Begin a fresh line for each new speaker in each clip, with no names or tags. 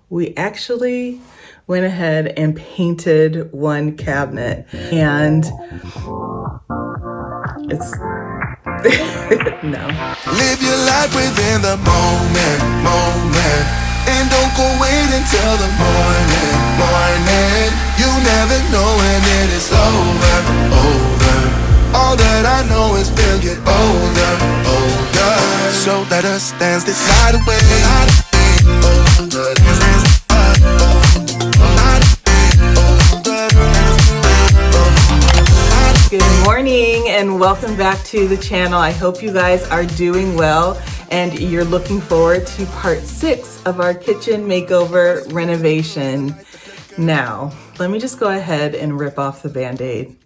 we actually went ahead and painted one cabinet, and it's no.
Live your life within the moment, and don't go wait until the morning. You never know when it is over. All that I know is we'll get older. So let us dance this night away.
Good morning and welcome back to the channel. I hope you guys are doing well and you're looking forward to part 6 of our kitchen makeover renovation. Now, let me just go ahead and rip off the Band-Aid.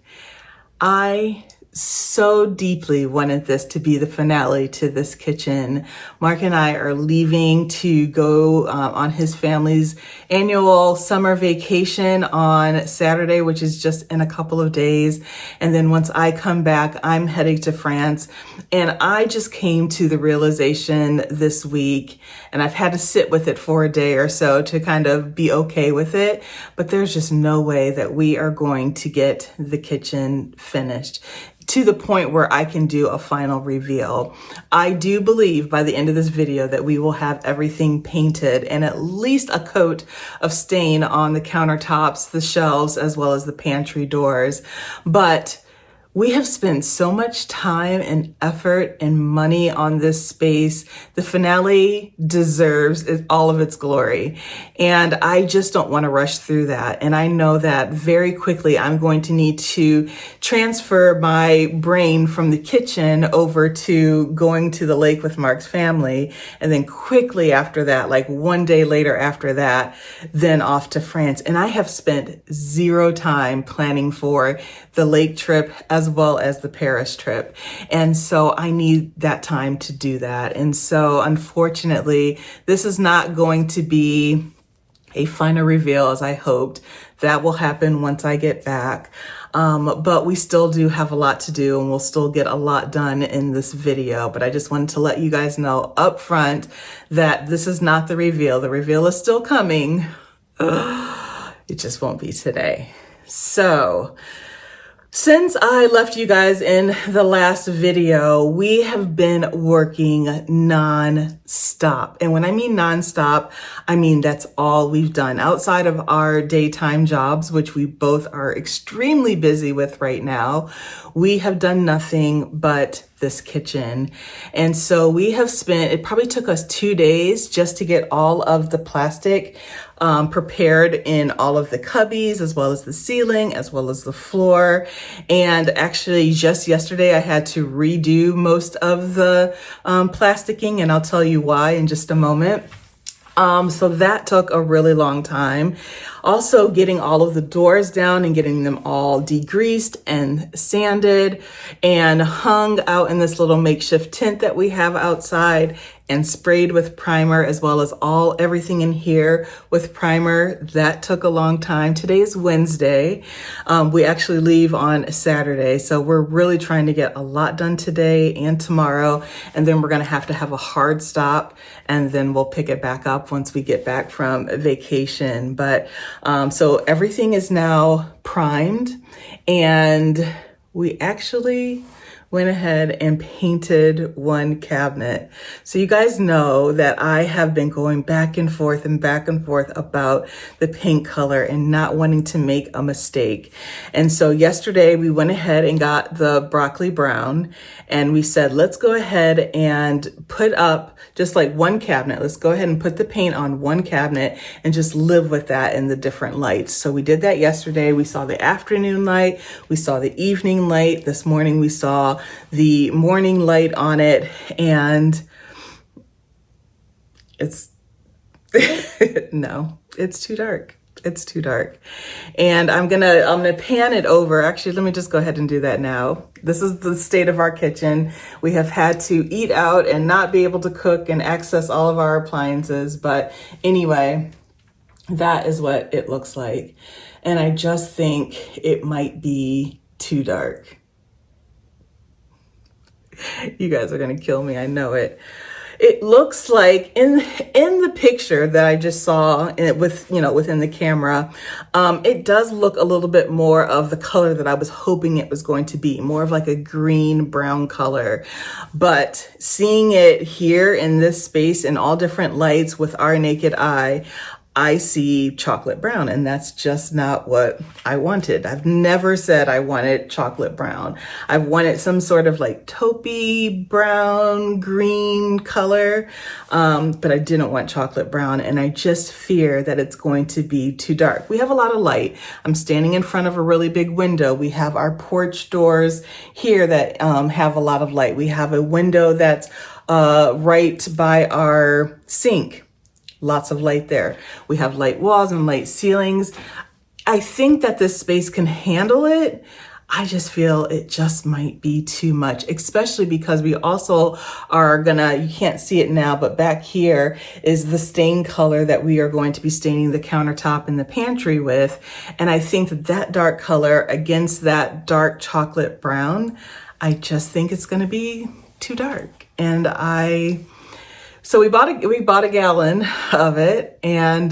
I so deeply wanted this to be the finale to this kitchen. Mark and I are leaving to go on his family's annual summer vacation on Saturday, which is just in a couple of days. And then once I come back, I'm heading to France. And I just came to the realization this week, and I've had to sit with it for a day or so to kind of be okay with it, but there's just no way that we are going to get the kitchen finished to the point where I can do a final reveal. I do believe by the end of this video that we will have everything painted and at least a coat of stain on the countertops, the shelves, as well as the pantry doors. But we have spent so much time and effort and money on this space. The finale deserves all of its glory. And I just don't want to rush through that. And I know that very quickly I'm going to need to transfer my brain from the kitchen over to going to the lake with Mark's family. And then quickly after that, like one day later after that, then off to France. And I have spent zero time planning for the lake trip as well as the Paris trip. And so I need that time to do that. And so unfortunately, this is not going to be a final reveal as I hoped. That will happen once I get back. But we still do have a lot to do and we'll still get a lot done in this video. But I just wanted to let you guys know up front that this is not the reveal. The reveal is still coming. It just won't be today. So, since I left you guys in the last video, we have been working non-stop. And when I mean non-stop, I mean that's all we've done outside of our daytime jobs, which we both are extremely busy with right now. We have done nothing but this kitchen. And so we have spent, it probably took us 2 days just to get all of the plastic prepared in all of the cubbies, as well as the ceiling, as well as the floor. And actually just yesterday, I had to redo most of the plasticking, and I'll tell you why in just a moment. So that took a really long time. Also getting all of the doors down and getting them all degreased and sanded and hung out in this little makeshift tent that we have outside and sprayed with primer, as well as everything in here with primer. That took a long time. Today is Wednesday. We actually leave on Saturday. So we're really trying to get a lot done today and tomorrow. And then we're going to have a hard stop, and then we'll pick it back up once we get back from vacation. But so everything is now primed, and we actually went ahead and painted one cabinet. So you guys know that I have been going back and forth about the paint color and not wanting to make a mistake. And so yesterday we went ahead and got the broccoli brown, and we said, let's go ahead and put up just like one cabinet. Let's go ahead and put the paint on one cabinet and just live with that in the different lights. So we did that yesterday. We saw the afternoon light, we saw the evening light. This morning we saw the morning light on it, and it's no, it's too dark. It's too dark. And I'm gonna pan it over. Actually, let me just go ahead and do that now. This is the state of our kitchen. We have had to eat out and not be able to cook and access all of our appliances. But anyway, that is what it looks like. And I just think it might be too dark. You guys are gonna kill me, I know it. It looks like in the picture that I just saw with, within the camera, it does look a little bit more of the color that I was hoping it was going to be, more of like a green brown color. But seeing it here in this space in all different lights with our naked eye, I see chocolate brown, and that's just not what I wanted. I've never said I wanted chocolate brown. I've wanted some sort of like taupey brown, green color, but I didn't want chocolate brown, and I just fear that it's going to be too dark. We have a lot of light. I'm standing in front of a really big window. We have our porch doors here that have a lot of light. We have a window that's right by our sink. Lots of light there. We have light walls and light ceilings. I think that this space can handle it. I just feel it just might be too much, especially because we also are you can't see it now, but back here is the stain color that we are going to be staining the countertop in the pantry with. And I think that dark color against that dark chocolate brown, I just think it's going to be too dark. And so we bought a gallon of it, and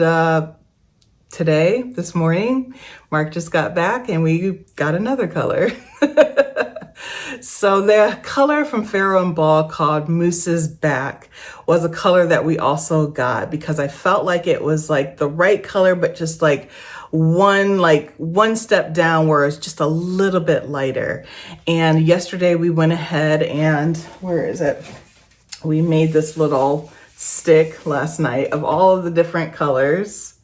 this morning, Mark just got back and we got another color. So the color from Farrow&Ball called Moose's Back was a color that we also got because I felt like it was like the right color, but just like one step down where it's just a little bit lighter. And yesterday we went ahead and, where is it? We made this little stick last night of all of the different colors.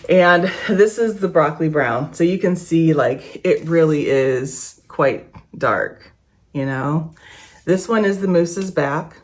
And this is the broccoli brown. So you can see like it really is quite dark, This one is the Moose's Back.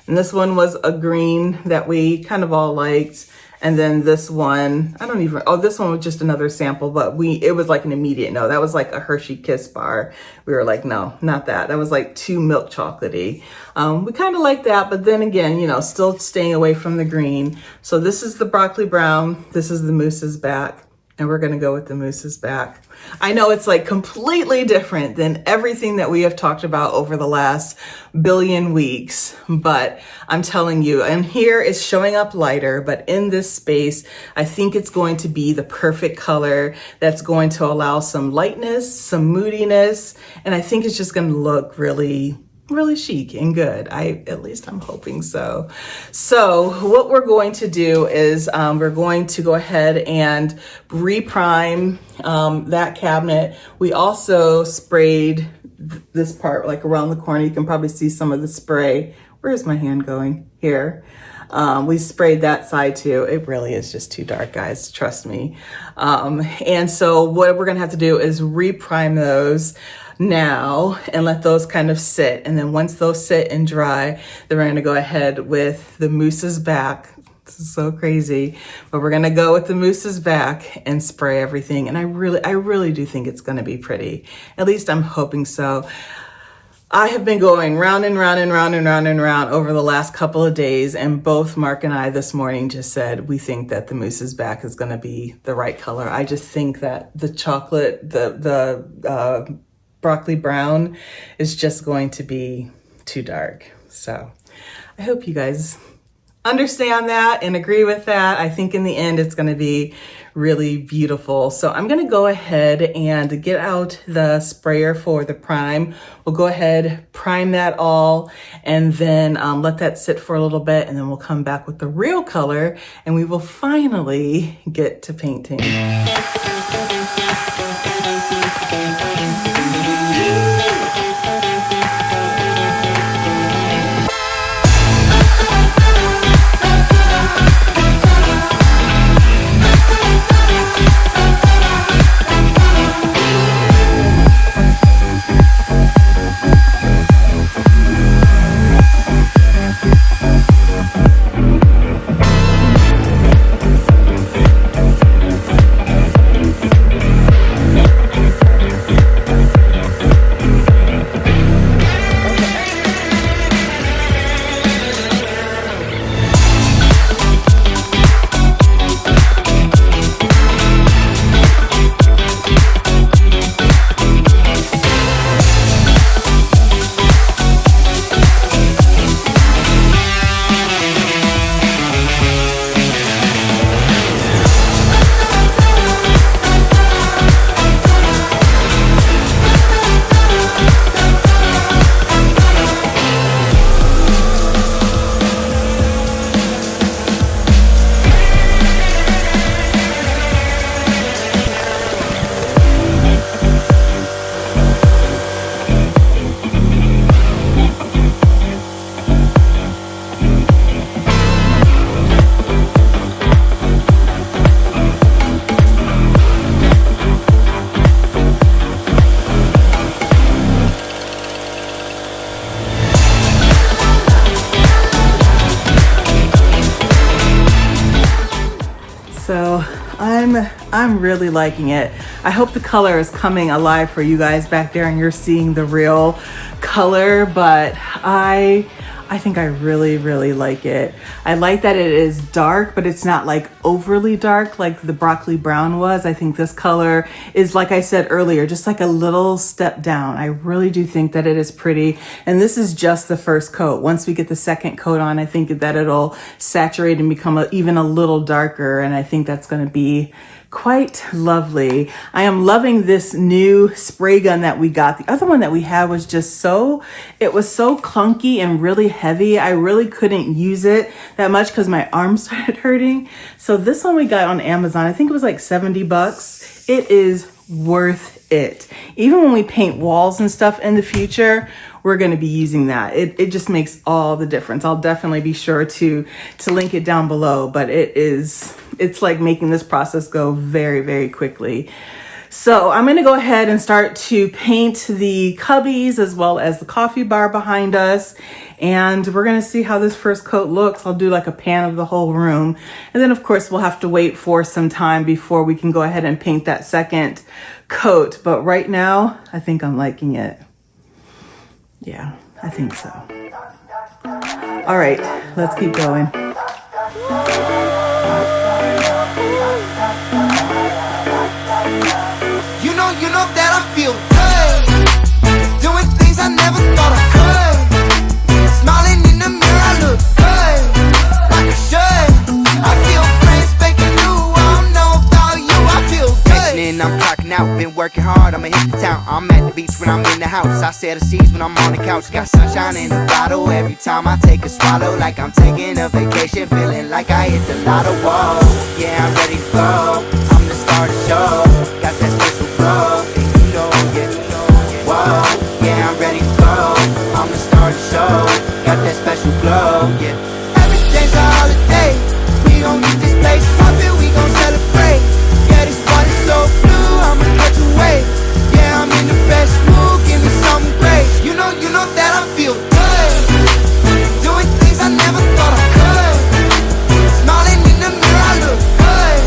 And this one was a green that we kind of all liked. And then this one, this one was just another sample, but it was like an immediate no. That was like a Hershey Kiss bar. We were like, no, not that. That was like too milk chocolatey. We kind of like that, but then again, still staying away from the green. So this is the broccoli brown. This is the Moose's Back. And we're going to go with the Moose's Back. I know it's like completely different than everything that we have talked about over the last billion weeks, but I'm telling you, and here is showing up lighter, but in this space, I think it's going to be the perfect color that's going to allow some lightness, some moodiness, and I think it's just going to look really chic and good. At least I'm hoping so. So what we're going to do is we're going to go ahead and reprime that cabinet. We also sprayed this part like around the corner. You can probably see some of the spray. Where's my hand going? Here. We sprayed that side too. It really is just too dark, guys. Trust me. And so what we're going to have to do is reprime those now and let those kind of sit. And then once those sit and dry, then we're going to go ahead with the Moose's Back. This is so crazy, but we're going to go with the Moose's Back and spray everything. And I really do think it's going to be pretty. At least I'm hoping so. I have been going round and round and round and round and round over the last couple of days, and both Mark and I this morning just said we think that the Moose's Back is going to be the right color. I just think that the chocolate, the broccoli brown is just going to be too dark. So I hope you guys understand that and agree with that. I think in the end, it's going to be really beautiful. So I'm going to go ahead and get out the sprayer for the prime. We'll go ahead, prime that all, and then let that sit for a little bit. And then we'll come back with the real color and we will finally get to painting. So I'm really liking it. I hope the color is coming alive for you guys back there and you're seeing the real color, but I think I really like it. I like that it is dark, but it's not like overly dark like the broccoli brown was. I think this color is, like I said earlier, just like a little step down. I really do think that it is pretty. And this is just the first coat. Once we get the second coat on, I think that it'll saturate and become even a little darker. And I think that's going to be quite lovely. I am loving this new spray gun that we got. The other one that we had was just it was so clunky and really heavy. I really couldn't use it that much because my arms started hurting. So this one we got on Amazon. I think it was like 70 bucks. It is worth it. Even when we paint walls and stuff in the future, we're going to be using that. It just makes all the difference. I'll definitely be sure to link it down below, but it's like making this process go very quickly. So I'm going to go ahead and start to paint the cubbies as well as the coffee bar behind us. And we're going to see how this first coat looks. I'll do like a pan of the whole room. And then of course we'll have to wait for some time before we can go ahead and paint that second coat. But right now, I think I'm liking it. Yeah, I think so. All right, let's keep going.
You know that I feel good, doing things I never thought I could. Smiling in the mirror, I look good, like I should. I feel brand spanking new. I don't know about you, I feel good. And I'm clocking out, been working hard, I'ma hit the town. I'm at the beach when I'm in the house. I set the seas when I'm on the couch. Got sunshine in the bottle every time I take a swallow. Like I'm taking a vacation, feeling like I hit the lotto. Whoa, yeah, I'm ready to go. I'm the star of the show. Got that special glow, and you know, yeah. Whoa, yeah, I'm ready to go. I'm the star of the show. Got that special glow, yeah. Everything's a holiday. We gon' get this place poppin', we gon' celebrate. Yeah, this party's so blue, I'ma catch a wave. Yeah, I'm in the best mood, give me something great. You know that I feel good, doing things I never thought I could. Smiling in the mirror, I look good,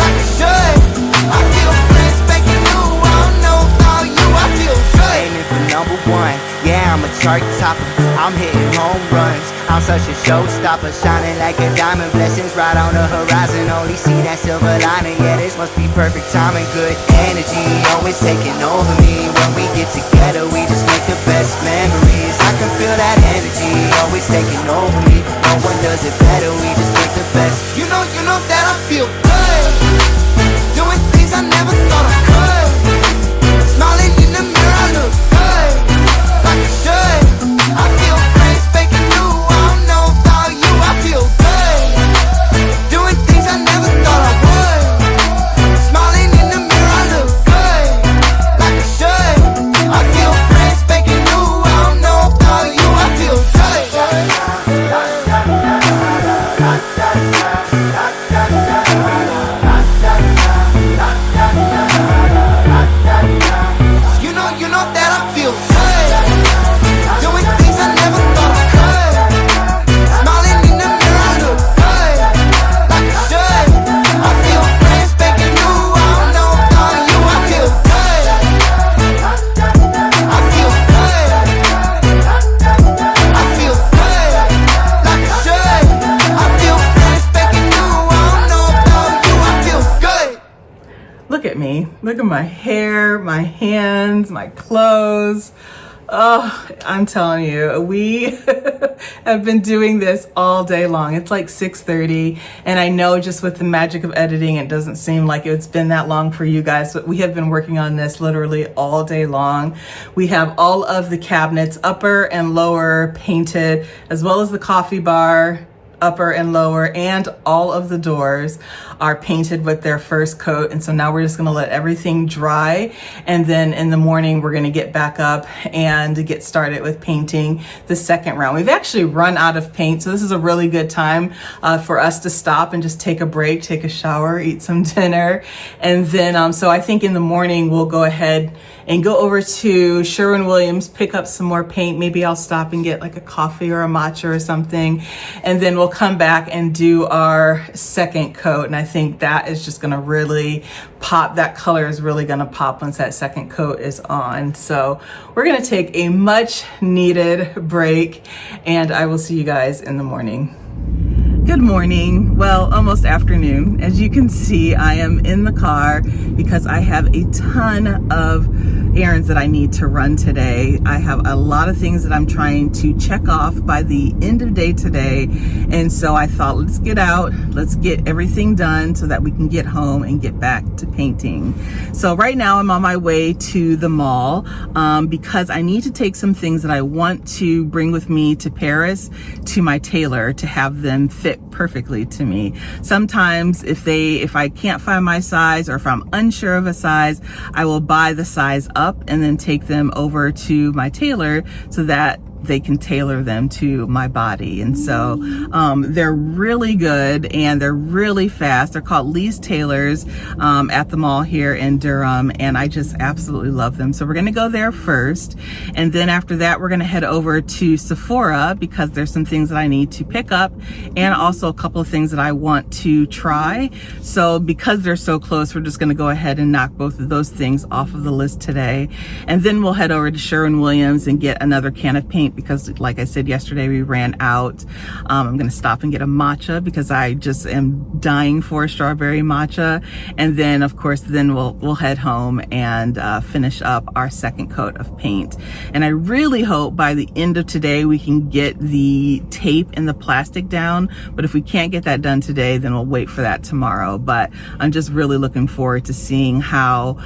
like I should. I feel brand spanking new. I don't know about you, I feel good. Aiming for number one, yeah, I'm a chart topper. I'm hitting home runs. I'm such a showstopper, shining like a diamond. Blessings right on the horizon. Only see that silver lining. Yeah, this must be perfect timing. Good energy always taking over me. When we get together, we just make the best memories. I can feel that energy always taking over me. No one does it better. We just make the best. You know that I feel good, doing things I never thought I could. Smiling in the mirror, I look good, like I should. I feel brand spanking new. I don't know about you, I feel good, doing things I never thought I would. Smiling in the mirror, I look good, like I should. I feel brand spanking new. I don't know about you, I feel good. You know that I feel good, doing things I never thought I could. Smiling in the mirror, I look good, like I should. I feel brand spanking new. I don't know about you, I feel good. I feel good. I feel good, like I should. I feel brand spanking new. I don't know about you, I feel good.
Look at me. Look at my hair, my hands, my clothes. Oh, I'm telling you, we have been doing this all day long. It's like 6:30, and I know just with the magic of editing, it doesn't seem like it's been that long for you guys, but we have been working on this literally all day long. We have all of the cabinets, upper and lower, painted, as well as the coffee bar, upper and lower, and all of the doors are painted with their first coat. And so now we're just going to let everything dry, and then in the morning we're going to get back up and get started with painting the second round. We've actually run out of paint, so this is a really good time for us to stop and just take a break, take a shower, eat some dinner, and then so I think in the morning we'll go ahead and go over to Sherwin-Williams, pick up some more paint. Maybe I'll stop and get like a coffee or a matcha or something. And then we'll come back and do our second coat. And I think that is just gonna really pop. That color is really gonna pop once that second coat is on. So we're gonna take a much needed break, and I will see you guys in the morning. Good morning, well, almost afternoon. As you can see, I am in the car because I have a ton of errands that I need to run today. I have a lot of things that I'm trying to check off by the end of day today. And so I thought, let's get out, let's get everything done so that we can get home and get back to painting. So right now I'm on my way to the mall because I need to take some things that I want to bring with me to Paris to my tailor to have them fit perfectly to me. Sometimes if I can't find my size, or if I'm unsure of a size, I will buy the size up and then take them over to my tailor so that they can tailor them to my body. And so they're really good and they're really fast. They're called Lee's Tailors at the mall here in Durham, and I just absolutely love them. So we're gonna go there first, and then after that we're gonna head over to Sephora because there's some things that I need to pick up and also a couple of things that I want to try. So because they're so close, we're just gonna go ahead and knock both of those things off of the list today, and then we'll head over to Sherwin-Williams and get another can of paint because, like I said yesterday, we ran out. I'm gonna stop and get a matcha because I just am dying for a strawberry matcha, and then of course we'll head home and finish up our second coat of paint. And I really hope by the end of today we can get the tape and the plastic down, but if we can't get that done today, then we'll wait for that tomorrow. But I'm just really looking forward to seeing how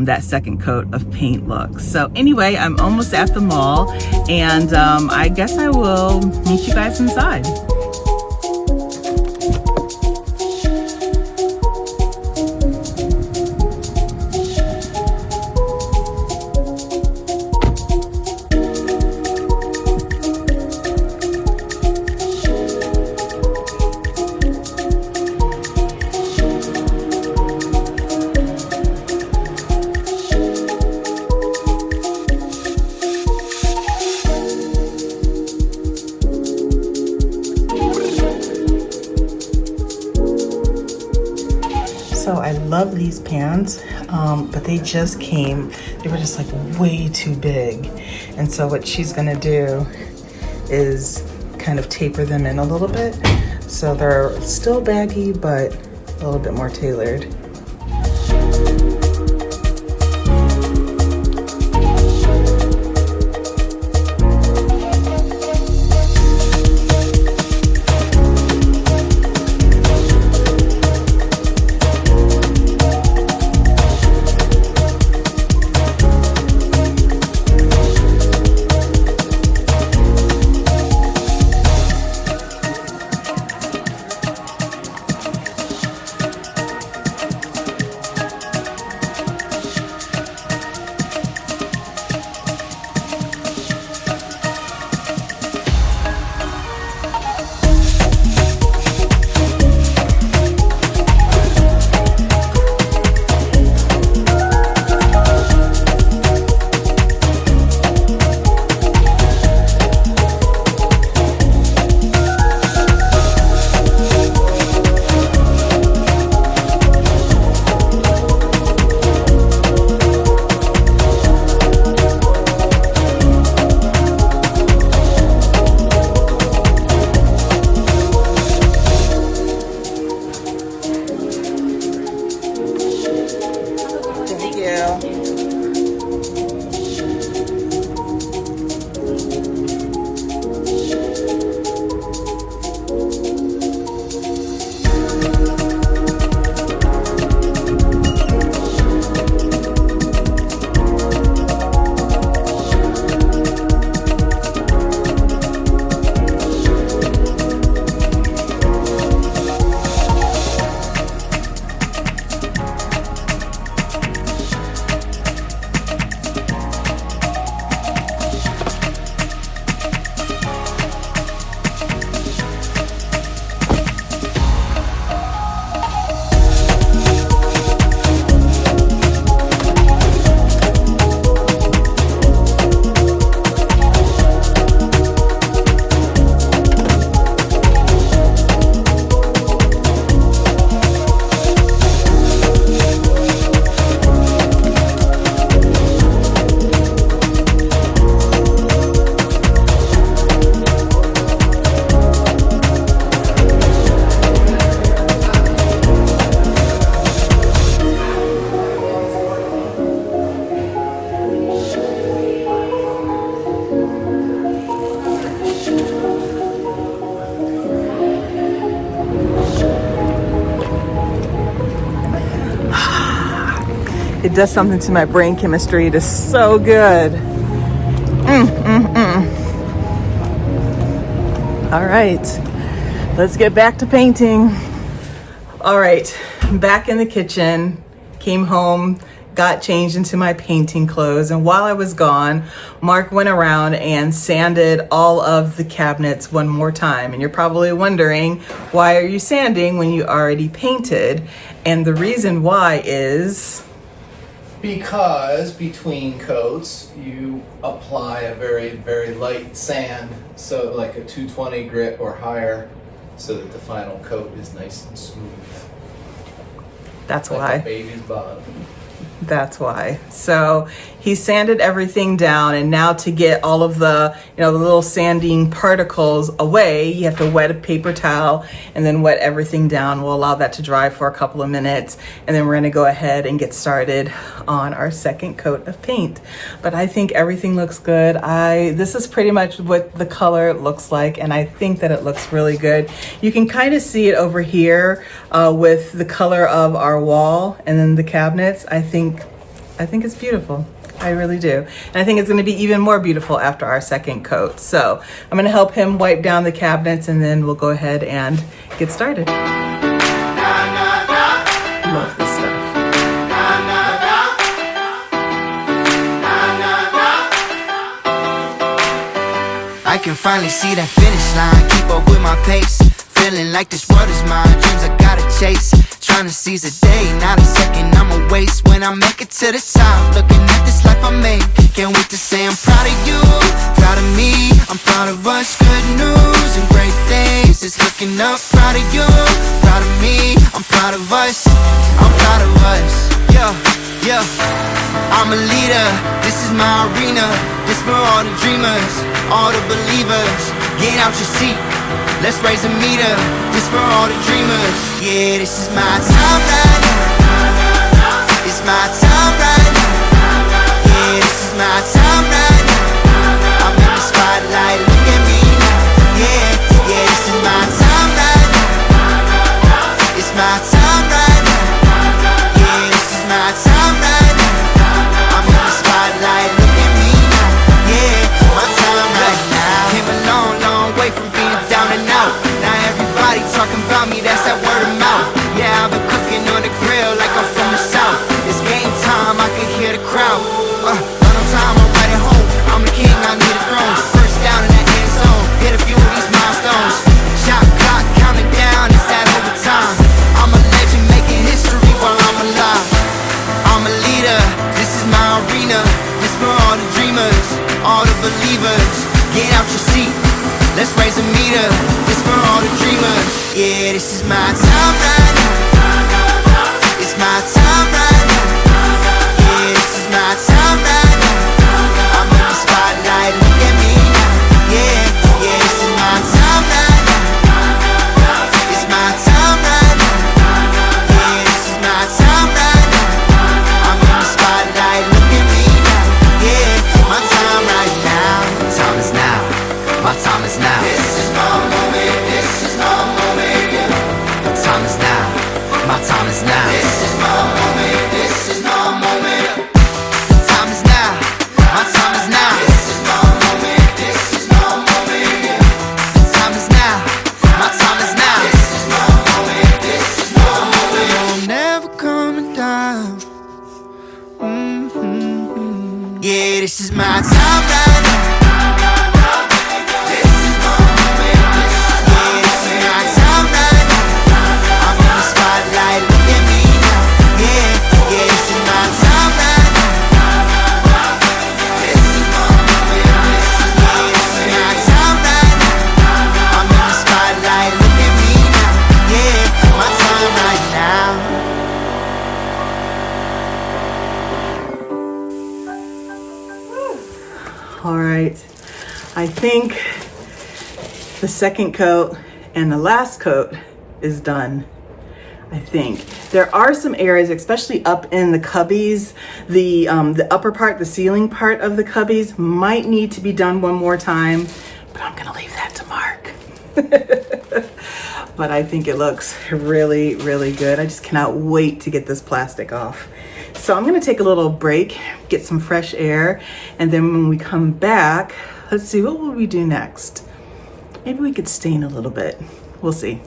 that second coat of paint looks. So anyway, I'm almost at the mall, and I guess I will meet you guys inside. So I love these pans, but they just came, they were just like way too big. And so what she's gonna do is kind of taper them in a little bit. So they're still baggy, but a little bit more tailored. It does something to my brain chemistry. It is so good. All right, let's get back to painting. All right, back in the kitchen, came home, got changed into my painting clothes, and while I was gone, Mark went around and sanded all of the cabinets one more time. And you're probably wondering, why are you sanding when you already painted? And the reason why is
because between coats you apply a very, very light sand, so like a 220 grit or higher, so that the final coat is nice and smooth.
that's
Like
why.
a baby's bottom.
That's why. So he sanded everything down, and now to get all of the, the little sanding particles away, you have to wet a paper towel and then wet everything down. We'll allow that to dry for a couple of minutes, and then we're going to go ahead and get started on our second coat of paint. But I think everything looks good. This is pretty much what the color looks like, and I think that it looks really good. You can kind of see it over here with the color of our wall and then the cabinets. I think it's beautiful. I really do. And I think it's going to be even more beautiful after our second coat. So I'm going to help him wipe down the cabinets, and then we'll go ahead and get started. Love this stuff.
I can finally see that finish line, keep up with my pace. Feeling like this world is mine, dreams I gotta chase. Trying to seize a day, not a second I'ma waste. When I make it to the top, looking at this life I made. Can't wait to say I'm proud of you, proud of me. I'm proud of us, good news and great things. It's looking up, proud of you, proud of me. I'm proud of us, I'm proud of us. Yeah, yeah. I'm a leader, this is my arena. This for all the dreamers, all the believers. Get out your seat, let's raise a meter. This for all the dreamers. Yeah, this is my time right now. It's my time right now. Yeah, this is my time right now. I'm in the spotlight, look at me now. Yeah, yeah, this is my time right now. It's my time right now. Yeah, this is my time right now. I'm in the spotlight, look at me now. Yeah, my time right now. Came a long, long way from being down and out. Now everybody talking about me, that's that word of mouth. Yeah, I've been cooking on the grill like I'm from the south. It's game time, I can hear the crowd. Run on time, I'm right at home. I'm the king, I need a throne. First down in that end zone, hit a few of these milestones. Shot clock counting down, it's that overtime. I'm a legend making history while I'm alive. I'm a leader, this is my arena. This for all the dreamers, all the believers. Get out your seat, let's raise a meter. This for all the dreamers. Yeah, this is my time right now. It's my time right now. Yeah, this is my time right now. I'm in the spotlight, look at me now. Yeah, yeah, this is my time right now. It's my time right now. Yeah, this is my time right now. I'm in the spotlight, look at me now. Yeah, my time right now. Time is now. My time is now. This is my moment. This is my moment. Yeah. My time is now. My time is now. This is my moment. This is my moment. The time is now. My time is now. This is my moment. This is my moment. Yeah. The time is now. My time is now. This is my moment. This is my moment. You're never coming down. Yeah, this is my time right now.
All right, I think the second coat and the last coat is done. I think there are some areas, especially up in the cubbies, the upper part, the ceiling part of the cubbies might need to be done one more time, but I'm gonna leave that to Mark. but I think it looks really, really good. I just cannot wait to get this plastic off. So I'm gonna take a little break, get some fresh air, and then when we come back, let's see, what will we do next? Maybe we could stain a little bit. We'll see.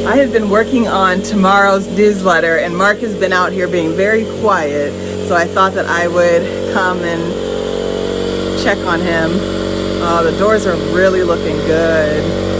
I have been working on tomorrow's newsletter, and Mark has been out here being very quiet, so I thought that I would come and check on him. Oh, the doors are really looking good.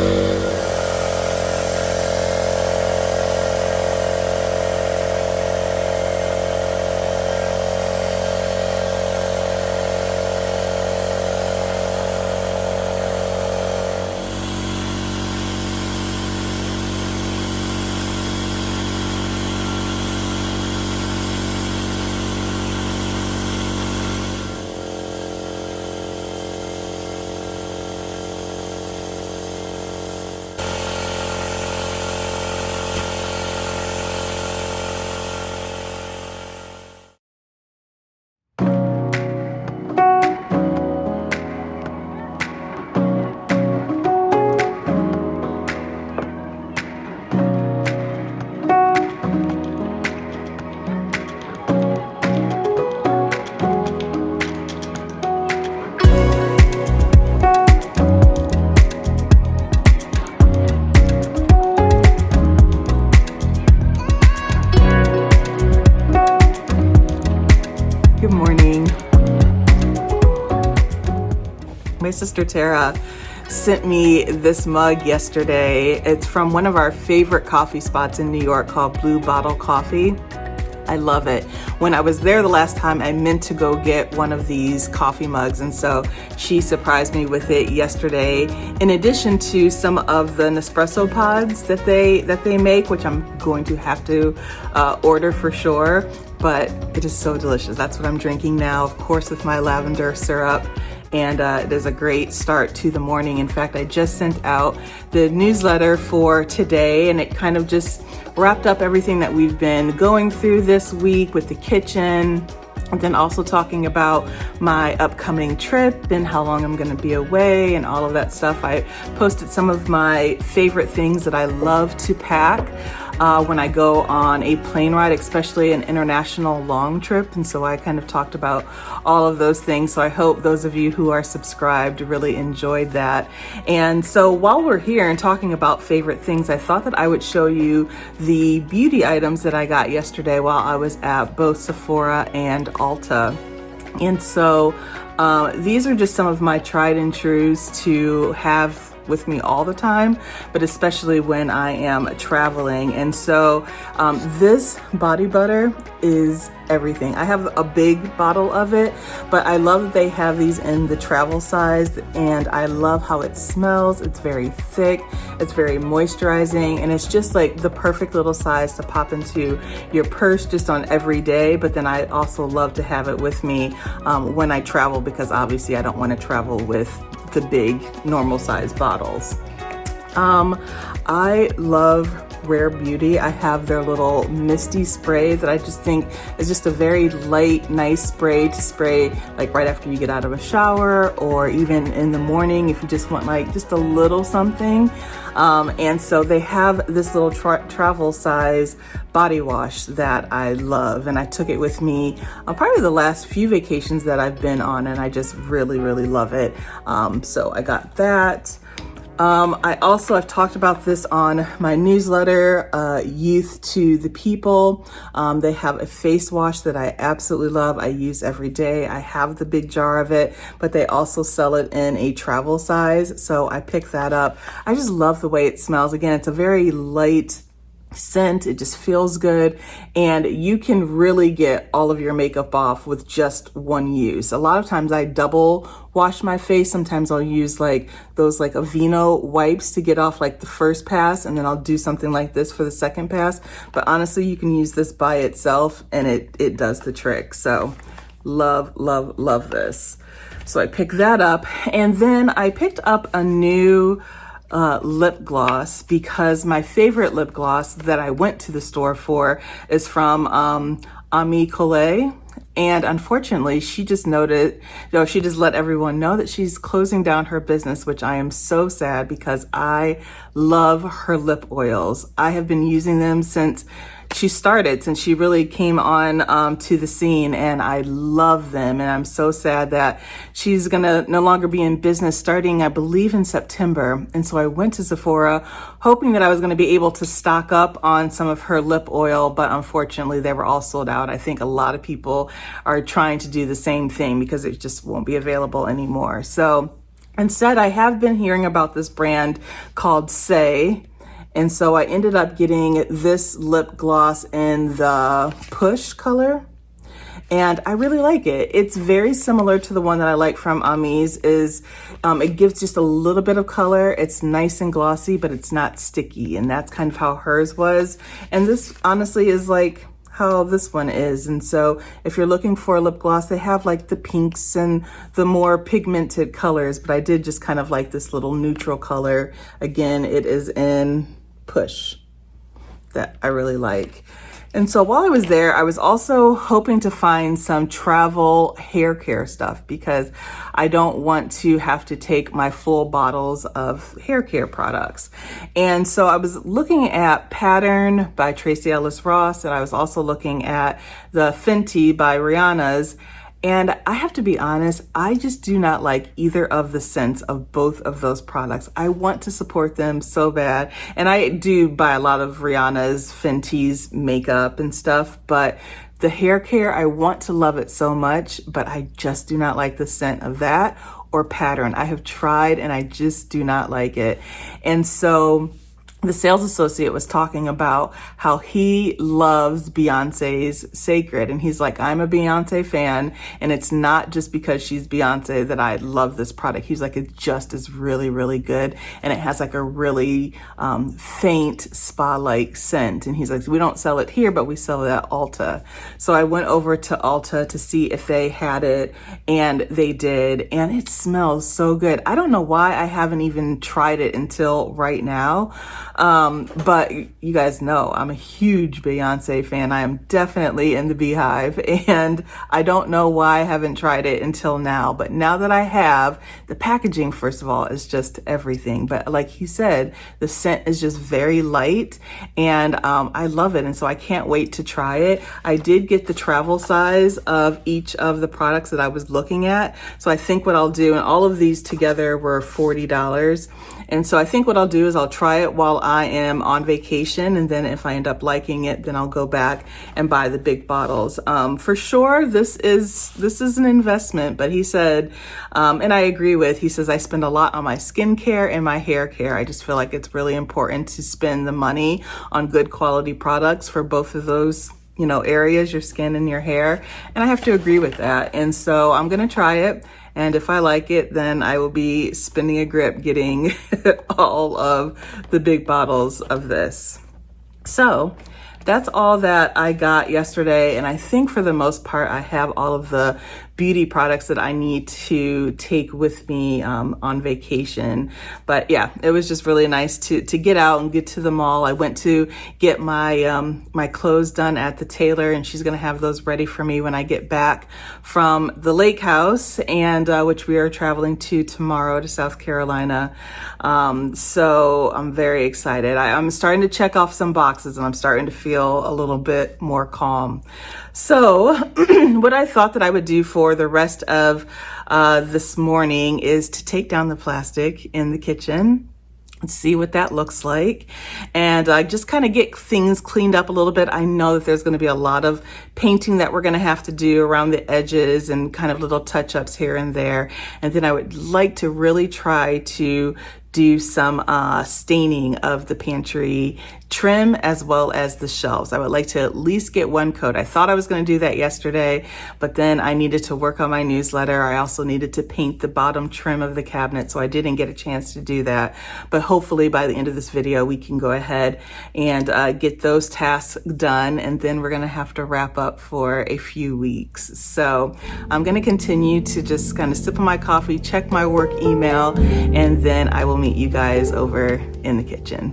My sister Tara sent me this mug yesterday. It's from one of our favorite coffee spots in New York called Blue Bottle Coffee. I love it. When I was there the last time, I meant to go get one of these coffee mugs, and so she surprised me with it yesterday. In addition to some of the Nespresso pods that they make, which I'm going to have to order for sure, but it is so delicious. That's what I'm drinking now, of course, with my lavender syrup. And it is a great start to the morning. In fact, I just sent out the newsletter for today, and it kind of just wrapped up everything that we've been going through this week with the kitchen, and then also talking about my upcoming trip and how long I'm gonna be away and all of that stuff. I posted some of my favorite things that I love to pack when I go on a plane ride, especially an international long trip. And so I kind of talked about all of those things. So I hope those of you who are subscribed really enjoyed that. And so while we're here and talking about favorite things, I thought that I would show you the beauty items that I got yesterday while I was at both Sephora and Ulta. And so these are just some of my tried and trues to have with me all the time, but especially when I am traveling. And so this body butter is everything. I have a big bottle of it, but I love that they have these in the travel size, and I love how it smells. It's very thick, it's very moisturizing, and it's just like the perfect little size to pop into your purse just on every day. But then I also love to have it with me when I travel, because obviously I don't want to travel with the big normal size bottles. I love Rare Beauty. I have their little misty spray that I just think is just a very light, nice spray to spray like right after you get out of a shower, or even in the morning if you just want like just a little something. And so they have this little travel size body wash that I love, and I took it with me probably the last few vacations that I've been on, and I just really, really love it. So I got that. I've talked about this on my newsletter, Youth to the People. They have a face wash that I absolutely love. I use every day. I have the big jar of it, but they also sell it in a travel size. So I picked that up. I just love the way it smells. Again, it's a very light scent. It just feels good, and you can really get all of your makeup off with just one use. A lot of times I double wash my face. Sometimes I'll use like those like Aveeno wipes to get off like the first pass, and then I'll do something like this for the second pass. But honestly, you can use this by itself and it does the trick. So love, love, love this. So I picked that up, and then I picked up a new lip gloss, because my favorite lip gloss that I went to the store for is from Ami Collet. And unfortunately, she just she just let everyone know that she's closing down her business, which I am so sad because I love her lip oils. I have been using them since she really came on to the scene, and I love them. And I'm so sad that she's gonna no longer be in business starting, I believe, in September. And so I went to Sephora hoping that I was gonna be able to stock up on some of her lip oil, but unfortunately they were all sold out. I think a lot of people are trying to do the same thing because it just won't be available anymore. So instead, I have been hearing about this brand called Say. And so I ended up getting this lip gloss in the Push color, and I really like it. It's very similar to the one that I like from Amis. It gives just a little bit of color. It's nice and glossy, but it's not sticky, and that's kind of how hers was. And this honestly is like how this one is. And so if you're looking for a lip gloss, they have like the pinks and the more pigmented colors, but I did just kind of like this little neutral color. Again, it is in Push that I really like. And so while I was there, I was also hoping to find some travel hair care stuff because I don't want to have to take my full bottles of hair care products. And so I was looking at Pattern by Tracee Ellis Ross, and I was also looking at the Fenty by Rihanna's. And I have to be honest, I just do not like either of the scents of both of those products. I want to support them so bad. And I do buy a lot of Rihanna's, Fenty's makeup and stuff, but the hair care, I want to love it so much, but I just do not like the scent of that or Pattern. I have tried and I just do not like it. And so the sales associate was talking about how he loves Beyonce's Sacred. And he's like, I'm a Beyonce fan, and it's not just because she's Beyonce that I love this product. He's like, it just is really, really good. And it has like a really faint spa-like scent. And he's like, we don't sell it here, but we sell it at Ulta. So I went over to Ulta to see if they had it, and they did. And it smells so good. I don't know why I haven't even tried it until right now. But you guys know I'm a huge Beyonce fan. I am definitely in the Beehive, and I don't know why I haven't tried it until now. But now that I have, the packaging, first of all, is just everything. But like he said, the scent is just very light, and I love it. And so I can't wait to try it. I did get the travel size of each of the products that I was looking at. So I think what I'll do, and all of these together were $40. And so I think what I'll do is I'll try it while I am on vacation, and then if I end up liking it, then I'll go back and buy the big bottles. For sure, this is an investment, but he said, and I agree with, he says, I spend a lot on my skincare and my hair care. I just feel like it's really important to spend the money on good quality products for both of those, areas, your skin and your hair. And I have to agree with that. And so I'm going to try it. And if I like it, then I will be spending a grip getting all of the big bottles of this. So that's all that I got yesterday. And I think for the most part, I have all of the beauty products that I need to take with me on vacation. But yeah, it was just really nice to get out and get to the mall. I went to get my my clothes done at the tailor, and she's gonna have those ready for me when I get back from the lake house, and which we are traveling to tomorrow to South Carolina. So I'm very excited. I'm starting to check off some boxes, and I'm starting to feel a little bit more calm. So what I thought that I would do for the rest of this morning is to take down the plastic in the kitchen and see what that looks like, and just kind of get things cleaned up a little bit. I know that there's going to be a lot of painting that we're going to have to do around the edges and kind of little touch-ups here and there. And then I would like to really try to do some staining of the pantry trim as well as the shelves. I would like to at least get one coat. I thought I was going to do that yesterday, but then I needed to work on my newsletter. I also needed to paint the bottom trim of the cabinet, so I didn't get a chance to do that. But hopefully by the end of this video, we can go ahead and get those tasks done, and then we're going to have to wrap up for a few weeks. So I'm going to continue to just kind of sip on my coffee, check my work email, and then I will meet you guys over in the kitchen.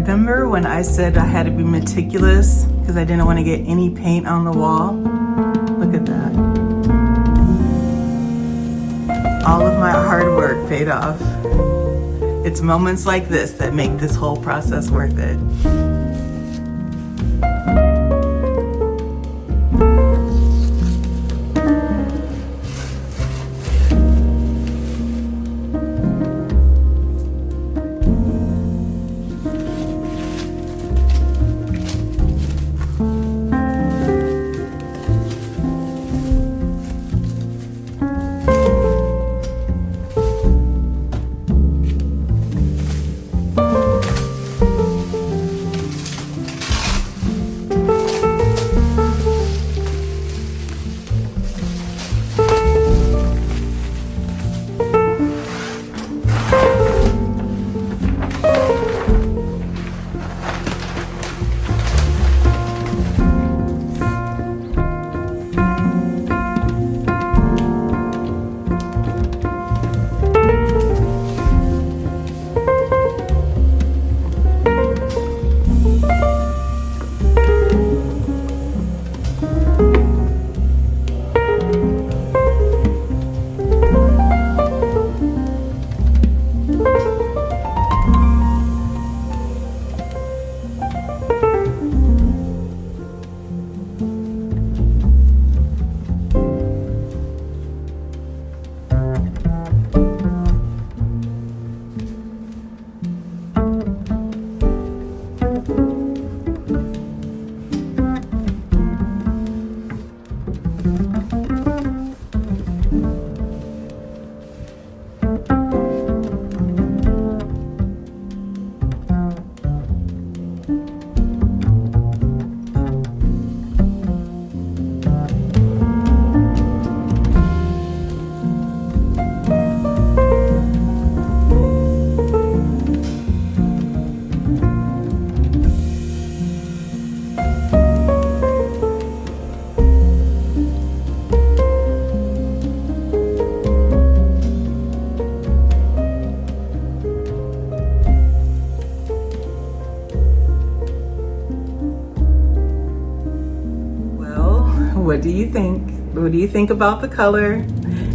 Remember when I said I had to be meticulous because I didn't want to get any paint on the wall? Look at that. All of my hard work paid off. It's moments like this that make this whole process worth it. What do you think? What do you think about the color?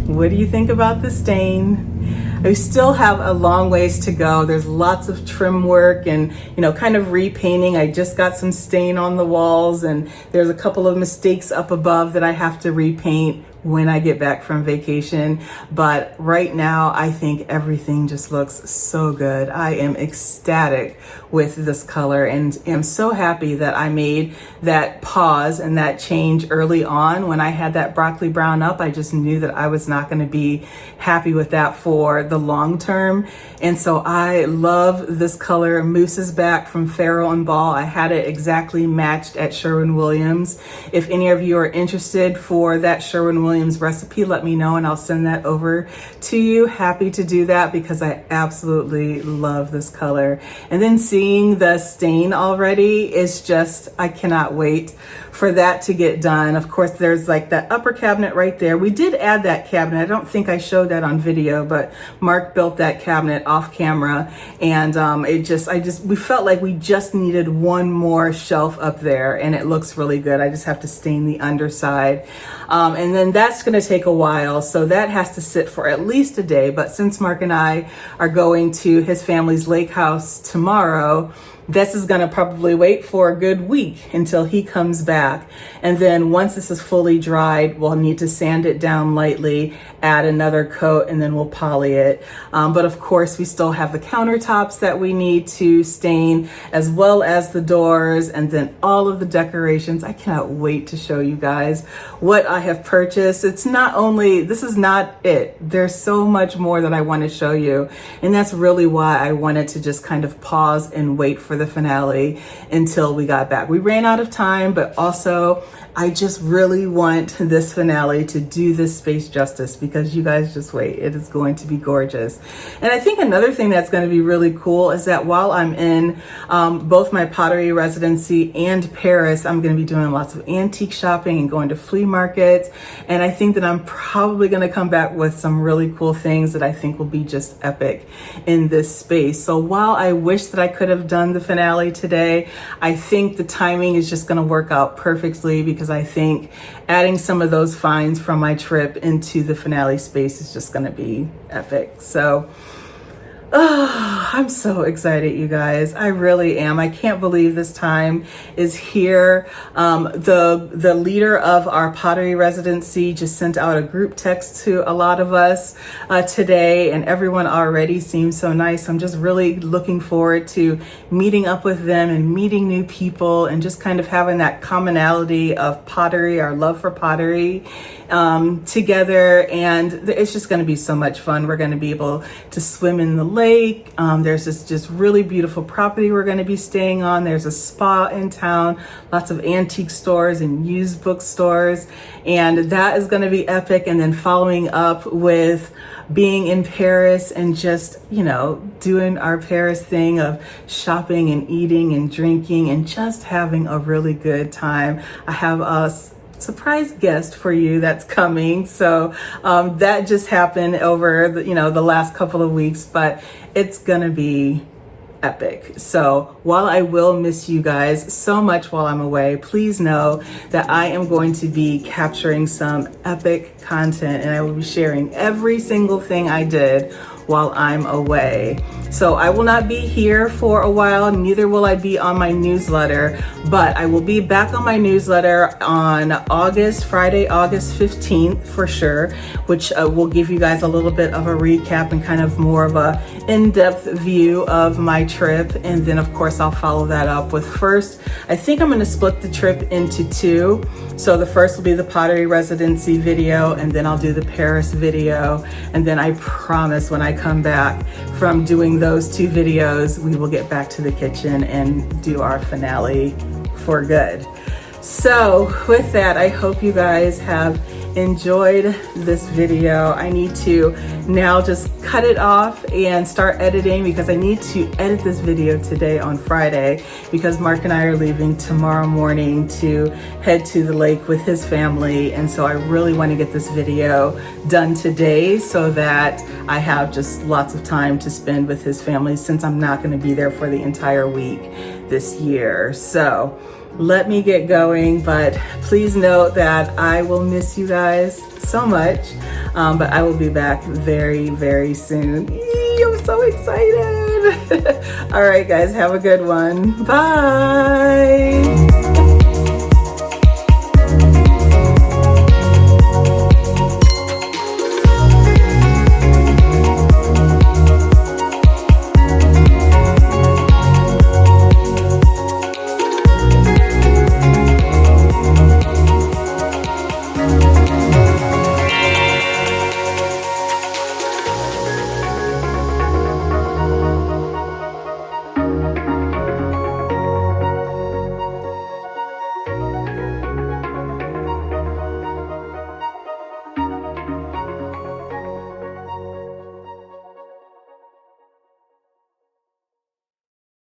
What do you think about the stain? I still have a long ways to go. There's lots of trim work and, kind of repainting. I just got some stain on the walls, and there's a couple of mistakes up above that I have to repaint when I get back from vacation. But right now, I think everything just looks so good. I am ecstatic with this color and am so happy that I made that pause and that change early on. When I had that broccoli brown up, I just knew that I was not going to be happy with that for the long term. And so I love this color. Mousse is back from Farrow&Ball. I had it exactly matched at Sherwin-Williams. If any of you are interested for that Sherwin-Williams recipe, let me know and I'll send that over to you. Happy to do that because I absolutely love this color. And then seeing the stain already is just, I cannot wait for that to get done. Of course, there's like that upper cabinet right there. We did add that cabinet. I don't think I showed that on video, but Mark built that cabinet off camera, and we felt like we just needed one more shelf up there, and it looks really good. I just have to stain the underside, and then that's going to take a while, so that has to sit for at least a day. But since Mark and I are going to his family's lake house tomorrow, this is going to probably wait for a good week until he comes back. And then once this is fully dried, we'll need to sand it down lightly, add another coat, and then we'll poly it. But of course, we still have the countertops that we need to stain, as well as the doors, and then all of the decorations. I cannot wait to show you guys what I have purchased. This is not it. There's so much more that I want to show you. And that's really why I wanted to just kind of pause and wait for the finale until we got back. We ran out of time, but also I just really want this finale to do this space justice, because you guys just wait. It is going to be gorgeous. And I think another thing that's going to be really cool is that while I'm in both my pottery residency and Paris, I'm going to be doing lots of antique shopping and going to flea markets. And I think that I'm probably going to come back with some really cool things that I think will be just epic in this space. So while I wish that I could have done the finale today. I think the timing is just going to work out perfectly because I think adding some of those finds from my trip into the finale space is just going to be epic. So I'm so excited, you guys. I really am. I can't believe this time is here. The leader of our pottery residency just sent out a group text to a lot of us today, and everyone already seems so nice. I'm just really looking forward to meeting up with them and meeting new people and just kind of having that commonality of pottery, our love for pottery, together. And it's just going to be so much fun. We're going to be able to swim in the lake. There's this just really beautiful property we're going to be staying on. There's a spa in town, lots of antique stores and used bookstores, and that is going to be epic. And then following up with being in Paris and just, you know, doing our Paris thing of shopping and eating and drinking and just having a really good time. I have a surprise guest for you that's coming. So that just happened over the last couple of weeks, but it's gonna be epic. So while I will miss you guys so much while I'm away, please know that I am going to be capturing some epic content, and I will be sharing every single thing I did while I'm away. So I will not be here for a while, neither will I be on my newsletter, but I will be back on my newsletter on Friday, August 15th for sure, which will give you guys a little bit of a recap and kind of more of a in-depth view of my trip. And then of course I'll follow that up with I think I'm gonna split the trip into two. So the first will be the pottery residency video, and then I'll do the Paris video. And then I promise when I come back from doing those two videos, we will get back to the kitchen and do our finale for good. So with that, I hope you guys have enjoyed this video. I need to now just cut it off and start editing because I need to edit this video today on Friday because Mark and I are leaving tomorrow morning to head to the lake with his family. And so I really want to get this video done today so that I have just lots of time to spend with his family since I'm not going to be there for the entire week this year. So let me get going, but please note that I will miss you guys so much, but I will be back very, very soon. I'm so excited. All right, guys, have a good one. Bye.